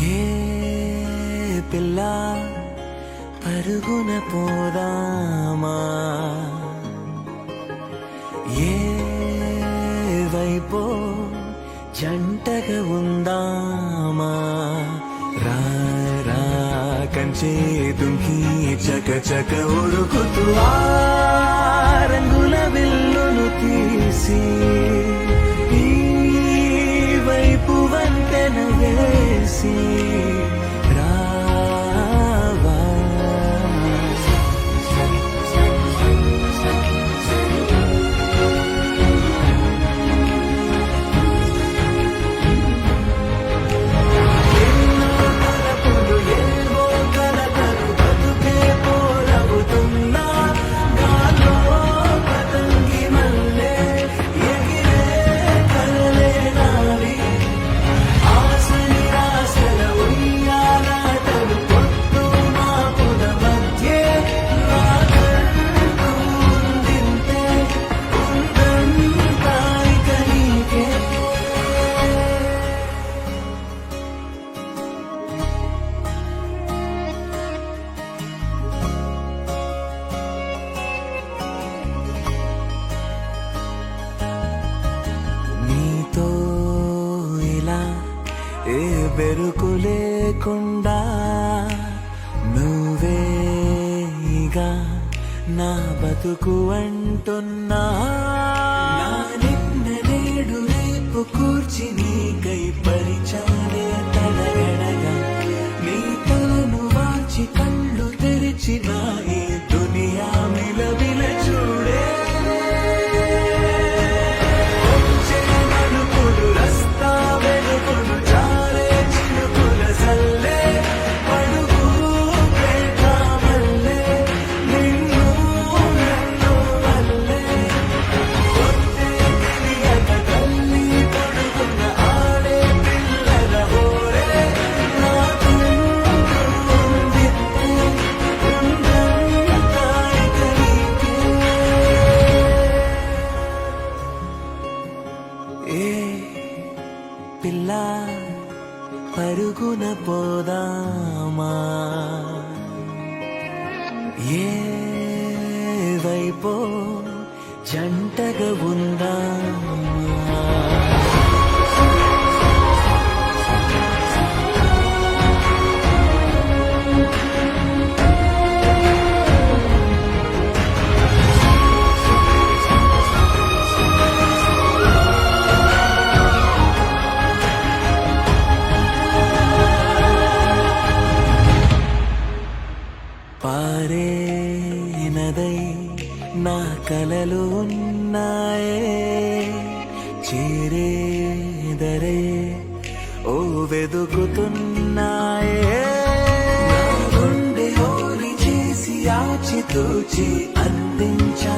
ఏ పిల్ల పరుగున పోదామా, ఏ వైపో జంటగా ఉందామా, రా రా కంచే దుంకి చక చక ఉరుకుతూ ఆ రంగుల విల్లును తీసి ఈ వైపు వంతెన వేసి రావా. ఎన్నో తలపులు ఏవో కలతలు బతుకే పోరవుతున్నా గాల్లో పతంగి మల్లె ఎగిరే కలలే నావి. ఆశ నిరాశల ఉయ్యాలాటలు పొద్దు మాపుల మధ్యే నాకంటూ ఉందింతే ఉందంతా ఇక నీకే. నీతో ఇలా ఏ బెరుకు లేకుండా నువ్వేగా నా బతుకు అంటున్నా. నా నిన్న నేడు రేపు కూర్చి నీకై పరిచాలే తడగడగా నీ తలను వాచి కళ్ళు తెరిచిన ఈ దునియా మిలవిల చూడే. వచ్చే మలుపులు రస్తా వెలుగులు జారే చినుకుల సల్లే పడుగు పేట మల్లె నిన్ను నన్ను వల్లే. పొద్దే తెలియక తల్లి పొడుగున ఆడే పిల్లల హోరే నాకుంటూ ఉందింతే ఉందంతా ఇక నీకే. ఏ పిల్ల పరుగున పోదామా, ఏ వైపో జంటగా ఉందామా. పారే నదై నా కలలు ఉన్నాయే, చేరేదరే ఓ వెదుకుతున్నాయే. నా గుండె హోలి చేసి ఆచితూచి అందించా